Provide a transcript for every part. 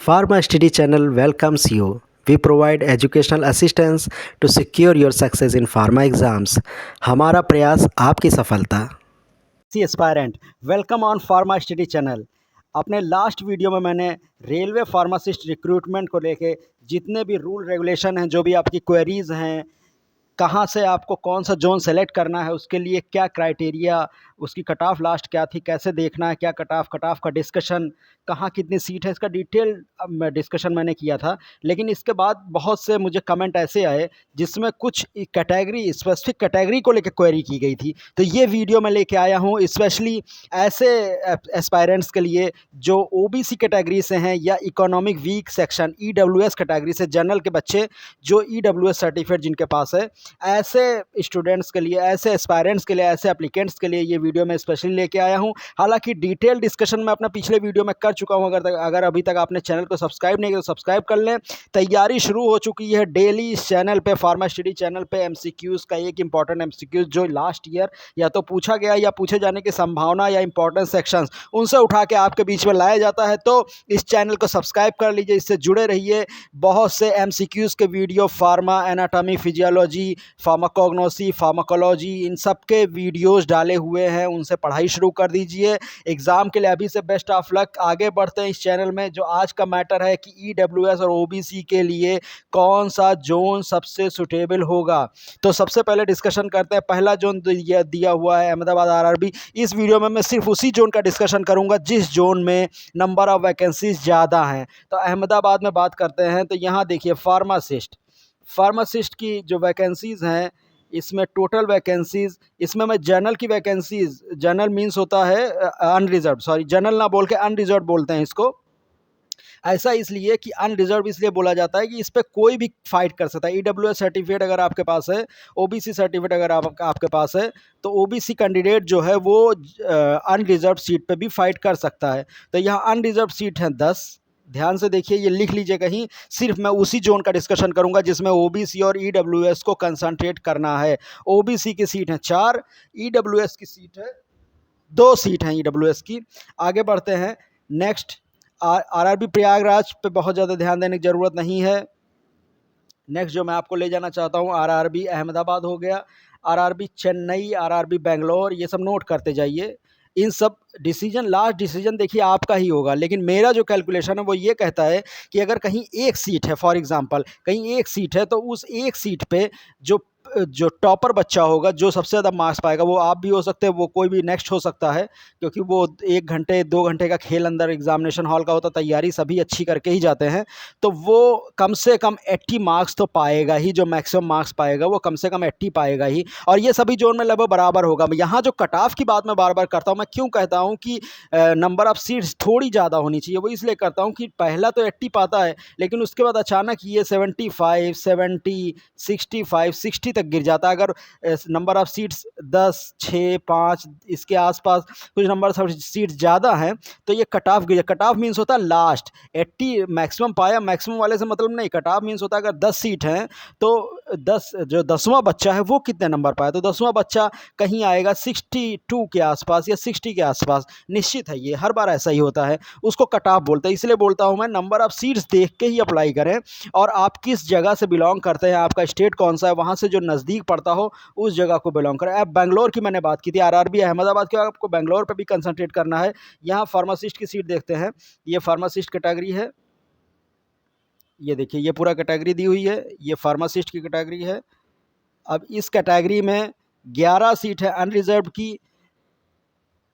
Pharma Study channel welcomes you. We provide educational assistance to secure your success in pharma exams. हमारा प्रयास आपकी सफलता। सी aspirant welcome on pharma study channel. अपने last video में मैंने रेलवे फार्मासिस्ट रिक्रूटमेंट को लेके जितने भी रूल रेगुलेशन हैं, जो भी आपकी क्वेरीज़ हैं, कहाँ से आपको कौन सा जोन सेलेक्ट करना है, उसके लिए क्या क्राइटेरिया, उसकी कट ऑफ लास्ट क्या थी, कैसे देखना है, क्या कट ऑफ का डिस्कशन, कहाँ कितनी सीट है, इसका डिटेल डिस्कशन मैंने किया था। लेकिन इसके बाद बहुत से मुझे कमेंट ऐसे आए जिसमें कुछ कैटेगरी, स्पेसिफिक कैटेगरी को लेकर क्वेरी की गई थी। तो ये वीडियो मैं लेके आया हूँ स्पेशली ऐसे एस्पायरेंट्स के लिए जो ओबीसी कैटेगरी से हैं या economic week section EWS category से, जनरल के बच्चे जो ईडब्ल्यूएस सर्टिफिकेट जिनके पास है, ऐसे स्टूडेंट्स के लिए, ऐसे एस्पायरेंट्स के लिए, ऐसे एप्लीकेंट्स के लिए ये वीडियो मैं स्पेशली लेके आया हूँ। हालांकि डिटेल डिस्कशन मैं अपना पिछले वीडियो में कर चुका हूँ। अगर अभी तक आपने चैनल को सब्सक्राइब नहीं किया तो सब्सक्राइब कर लें। तैयारी शुरू हो चुकी है डेली इस चैनल पे, फार्मा स्टडी चैनल पे एमसीक्यूज़ का एक इंपॉर्टेंट एमसीक्यूज़ जो लास्ट ईयर या तो पूछा गया या पूछे जाने की संभावना या इंपॉर्टेंट सेक्शंस, उनसे उठा के आपके बीच में लाया जाता है। तो इस चैनल को सब्सक्राइब कर लीजिए, इससे जुड़े रहिए। बहुत से एमसीक्यूज़ के video, pharma anatomy, physiology, pharmacognosy, pharmacology, इन सब के वीडियोस डाले हुए हैं, उनसे पढ़ाई शुरू कर दीजिए। एग्ज़ाम के लिए अभी से बेस्ट ऑफ लक। आगे बढ़ते हैं इस चैनल में। जो आज का मैटर है कि ईडब्ल्यूएस और ओबीसी के लिए कौन सा जोन सबसे सुटेबल होगा, तो सबसे पहले डिस्कशन करते हैं। पहला जोन दिया हुआ है अहमदाबाद आरआरबी। इस वीडियो में मैं सिर्फ उसी जोन का डिस्कशन करूंगा जिस जोन में नंबर ऑफ वैकेंसीज ज़्यादा हैं। तो अहमदाबाद में बात करते हैं। तो यहाँ देखिए फार्मासिस्ट की जो वैकेंसीज़ हैं, इसमें टोटल वैकेंसीज़, इसमें मैं जनरल की वैकेंसीज़, जनरल मीन्स होता है अनरिजर्व, सॉरी जनरल ना बोल के अनरिजर्व बोलते हैं इसको। ऐसा इसलिए कि अनरिजर्व इसलिए बोला जाता है कि इस पर कोई भी फाइट कर सकता है। ईडब्ल्यूएस सर्टिफिकेट अगर आपके पास है, ओबीसी सर्टिफिकेट अगर आपके पास है, तो ओबीसी कैंडिडेट जो है वो अनरिजर्व सीट पे भी फाइट कर सकता है। तो यहाँ अनरिजर्व सीट हैं 10। ध्यान से देखिए, ये लिख लीजिए कहीं। सिर्फ मैं उसी जोन का डिस्कशन करूंगा जिसमें ओबीसी और ईडब्ल्यूएस को कंसंट्रेट करना है। ओबीसी की सीट है 4, ईडब्ल्यूएस की सीट है 2 सीट हैं ईडब्ल्यूएस की। आगे बढ़ते हैं। नेक्स्ट, आरआरबी प्रयागराज पे बहुत ज़्यादा ध्यान देने की ज़रूरत नहीं है। नेक्स्ट जो मैं आपको ले जाना चाहता हूँ, आरआरबी अहमदाबाद हो गया, आरआरबी चेन्नई, आरआरबी बेंगलोर, ये सब नोट करते जाइए। इन सब डिसीजन, लास्ट डिसीजन देखिए आपका ही होगा, लेकिन मेरा जो कैलकुलेशन है वो ये कहता है कि अगर कहीं एक सीट है, फॉर एग्जांपल कहीं एक सीट है, तो उस एक सीट पे जो जो टॉपर बच्चा होगा, जो सबसे ज़्यादा मार्क्स पाएगा, वो आप भी हो सकते हैं, वो कोई भी नेक्स्ट हो सकता है, क्योंकि वो 1 घंटे 2 घंटे का खेल अंदर एग्जामिनेशन हॉल का होता, तैयारी सभी अच्छी करके ही जाते हैं। तो वो कम से कम 80 मार्क्स तो पाएगा ही, जो मैक्सिमम मार्क्स पाएगा वो कम से कम 80 पाएगा ही। और ये सभी जोन में लगभग बराबर होगा। यहाँ जो कट ऑफ की बात मैं बार बार करता हूँ, मैं क्यों कहता हूँ कि नंबर ऑफ सीट्स थोड़ी ज़्यादा होनी चाहिए, वो इसलिए करता हूँ कि पहला तो 80 पाता है, लेकिन उसके बाद अचानक ये 75, 70, 65, 60 तक गिर जाता है। अगर नंबर ऑफ सीट्स 10, 6, 5 इसके आसपास कुछ नंबर ऑफ सीट्स ज़्यादा हैं, तो ये कट ऑफ गिर, कट ऑफ मीन्स होता है लास्ट। 80 मैक्सिमम पाया, मैक्सिमम वाले से मतलब नहीं। कट ऑफ मीन्स होता है अगर 10 सीट हैं तो 10, जो 10वां बच्चा है वो कितने नंबर पाया, तो 10वां बच्चा कहीं आएगा 62 के आसपास या 60 के आसपास। निश्चित है, ये हर बार ऐसा ही होता है, उसको कट ऑफ बोलते हैं। इसलिए बोलता हूँ मैं, नंबर ऑफ सीट्स देख के ही अप्लाई करें, और आप किस जगह से बिलोंग करते हैं, आपका स्टेट कौन सा है, वहाँ से जो नज़दीक पड़ता हो उस जगह को बिलोंग करें। अब बेंगलोर की मैंने बात की थी, आरआरबी अहमदाबाद की, आपको बेंगलोर पे भी कंसंट्रेट करना है। यहाँ फार्मासिस्ट की सीट देखते हैं। ये फार्मासिस्ट कैटेगरी है, ये देखिए ये पूरा कैटेगरी दी हुई है, ये फार्मासिस्ट की कैटेगरी है। अब इस कैटेगरी में 11 सीट है अनरिजर्व की,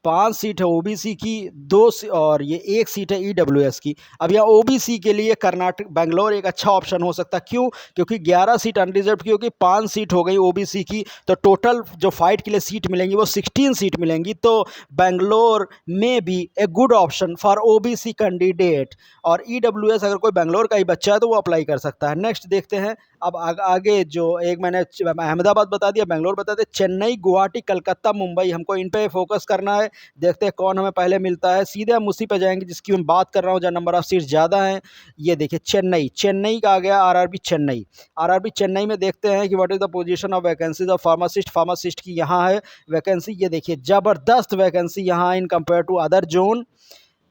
5 सीट है ओबीसी की, 2 और ये 1 सीट है ईडब्ल्यूएस की। अब यहाँ ओबीसी के लिए कर्नाटक, बेंगलोर एक अच्छा ऑप्शन हो सकता है। क्यों? क्योंकि 11 सीट अनरिजर्व की होगी, 5 सीट हो गई ओबीसी की, तो टोटल जो फाइट के लिए सीट मिलेंगी वो 16 सीट मिलेंगी। तो बेंगलोर में भी a good option for OBC candidate, और ईडब्ल्यूएस अगर कोई बेंगलोर का ही बच्चा है तो वो अप्लाई कर सकता है। नेक्स्ट देखते हैं। अब आगे जो एक मैंने अहमदाबाद बता दिया, बेंगलोर बता दिया, चेन्नई, गुवाहाटी, कलकत्ता, मुंबई, हमको इन पे फोकस करना है। देखते हैं कौन हमें पहले मिलता है। सीधे हम उसी पे जाएंगे जिसकी मैं बात कर रहा हूँ, जहाँ नंबर ऑफ सीट्स ज़्यादा हैं। ये देखिए चेन्नई का आ गया आरआरबी चेन्नई। आरआरबी चेन्नई में देखते हैं कि what is the position of vacancies of pharmacist की यहाँ है वैकेंसी। ये देखिए ज़बरदस्त वैकेंसी यहाँ in compare to other zone.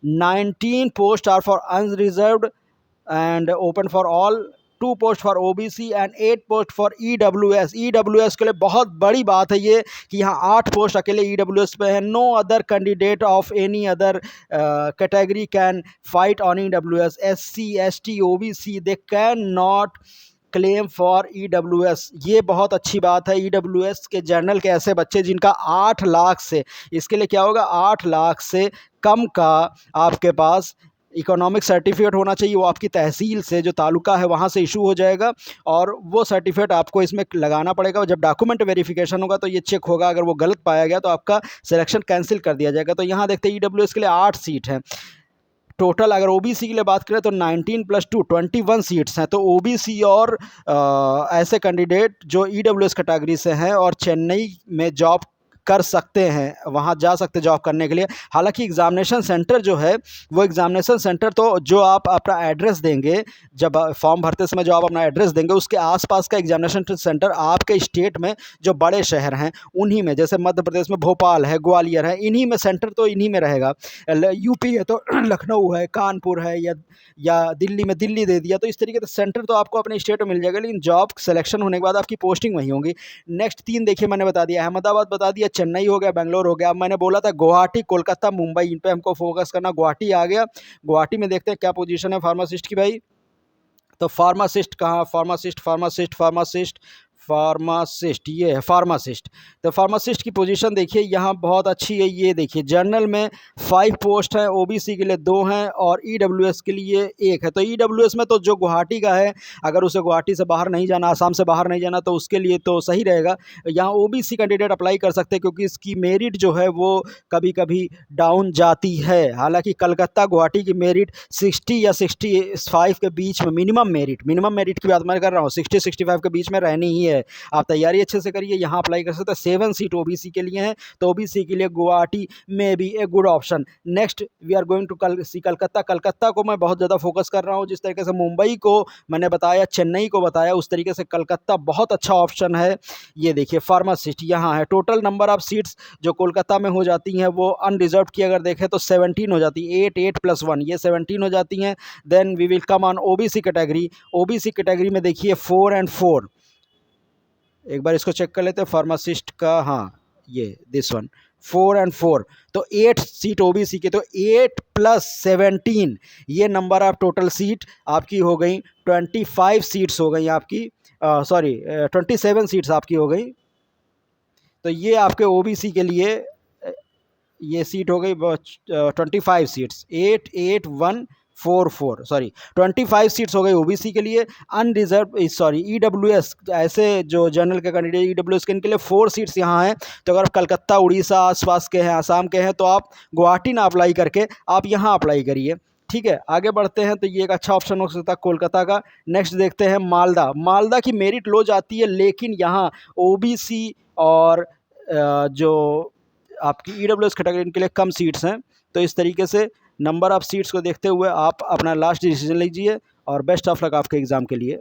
19 post are for unreserved and open for all, 2 post for OBC and 8 post for EWS. EWS के लिए बहुत बड़ी बात है ये कि यहाँ 8 पोस्ट अकेले ईडब्ल्यूएस पे है। No other candidate of any other category can fight on EWS. SC, ST, OBC they can not claim for EWS. ये बहुत अच्छी बात है। ईडब्ल्यूएस के जनरल के ऐसे बच्चे जिनका 8 लाख से, इसके लिए क्या होगा, 8 लाख से कम का आपके पास इकोनॉमिक सर्टिफिकेट होना चाहिए। वो आपकी तहसील से, जो तालुका है वहाँ से इशू हो जाएगा और वो सर्टिफिकेट आपको इसमें लगाना पड़ेगा। जब डॉक्यूमेंट वेरिफिकेशन होगा तो ये चेक होगा, अगर वो गलत पाया गया तो आपका सिलेक्शन कैंसिल कर दिया जाएगा। तो यहाँ देखते हैं ईडब्ल्यूएस के लिए 8 सीट हैं टोटल। अगर ओबीसी के लिए बात करें तो 19 + 2 21 सीट्स हैं। तो ओबीसी और ऐसे कैंडिडेट जो ईडब्ल्यूएस कैटेगरी से हैं और चेन्नई में जॉब कर सकते हैं, वहाँ जा सकते हैं जॉब करने के लिए। हालांकि एग्जामिनेशन सेंटर जो है वो एग्जामिनेशन सेंटर तो जो आप अपना एड्रेस देंगे, जब फॉर्म भरते समय जो आप अपना एड्रेस देंगे उसके आसपास का एग्जामिनेशन सेंटर आपके स्टेट में जो बड़े शहर हैं उन्हीं में, जैसे मध्य प्रदेश में भोपाल है, ग्वालियर है, इन्हीं में सेंटर तो इन्हीं में रहेगा। यूपी है तो लखनऊ है, कानपुर है, या दिल्ली में दिल्ली दे दिया। तो इस तरीके से सेंटर तो आपको अपने स्टेट में मिल जाएगा, लेकिन जॉब सिलेक्शन होने के बाद आपकी पोस्टिंग वहीं होगी। नेक्स्ट 3 देखिए मैंने बता दिया, अहमदाबाद बता दिया, चेन्नई हो गया, बेंगलोर हो गया। अब मैंने बोला था गुवाहाटी, कोलकाता, मुंबई, इन पे हमको फोकस करना। गुवाहाटी आ गया। गुवाहाटी में देखते हैं क्या पोजीशन है फार्मासिस्ट की भाई। तो फार्मासिस्ट कहाँ, फार्मासिस्ट फार्मासिस्ट फार्मासिस्ट फार्मासिस्ट, ये है फार्मासिस्ट। तो फार्मासिस्ट की पोजीशन देखिए यहाँ बहुत अच्छी है। ये देखिए जनरल में 5 पोस्ट हैं, ओबीसी के लिए 2 हैं और ईडब्ल्यूएस के लिए 1 है। तो ईडब्ल्यूएस में तो जो गुवाहाटी का है, अगर उसे गुवाहाटी से बाहर नहीं जाना, आसाम से बाहर नहीं जाना, तो उसके लिए तो सही रहेगा। यहाँ ओबीसी कैंडिडेट अप्लाई कर सकते हैं क्योंकि इसकी मेरिट जो है वो कभी कभी डाउन जाती है। हालांकि कलकत्ता गुवाहाटी की मेरिट 60 या 65 के बीच में, मिनिमम मेरिट की बात मैं कर रहा हूँ, 60-65 के बीच में रहनी ही है। आप तैयारी अच्छे से करिए, यहाँ अप्लाई कर सकते हैं। 7 सीट ओबीसी के लिए हैं, तो ओबीसी के लिए गुवाहाटी में भी a good option. Next we are going to Calcutta. Calcutta को मैं बहुत ज़्यादा फोकस कर रहा हूँ। जिस तरीके से मुंबई को मैंने बताया, चेन्नई को बताया, उस तरीके से कलकत्ता बहुत अच्छा ऑप्शन है। ये देखिए फार्मासिस्ट यहाँ है। टोटल नंबर ऑफ सीट्स जो कोलकाता में हो जाती हैं वो अनरिजर्व की अगर देखें तो 17 हो जाती है। 8 + 1 ये 17 हो जाती हैं। Then we will come on OBC category. OBC category में देखिए 4 और 4, एक बार इसको चेक कर लेते हैं फार्मासिस्ट का। हाँ, ये दिस वन 4 और 4, तो 8 सीट ओबीसी के। तो 8 + 17 ये नंबर ऑफ टोटल सीट आपकी हो गई 25 सीट्स हो गई आपकी, सॉरी 27 सीट्स आपकी हो गई। तो ये आपके ओबीसी के लिए ये सीट हो गई 25 सीट्स। 8 8 1 4 4 सॉरी 25 सीट्स हो गई ओबीसी के लिए। अनरिजर्व सॉरी ईडब्ल्यूएस, ऐसे जो जनरल के कैंडिडेट ईडब्ल्यूएस के, इनके लिए 4 सीट्स यहाँ हैं। तो अगर कलकत्ता, उड़ीसा आसपास के हैं, आसाम के हैं, तो आप गुवाहाटी ना अप्लाई करके आप यहाँ अप्लाई करिए। ठीक है, आगे बढ़ते हैं। तो ये एक अच्छा ऑप्शन हो सकता है कोलकाता का। नेक्स्ट देखते हैं मालदा। मालदा की मेरिट लो जाती है, लेकिन यहाँ ओबीसी और जो आपकी ईडब्ल्यूएस कैटेगरी के लिए कम सीट्स हैं। तो इस तरीके से नंबर ऑफ सीट्स को देखते हुए आप अपना लास्ट डिसीजन लीजिए और बेस्ट ऑफ लक आपके एग्ज़ाम के लिए।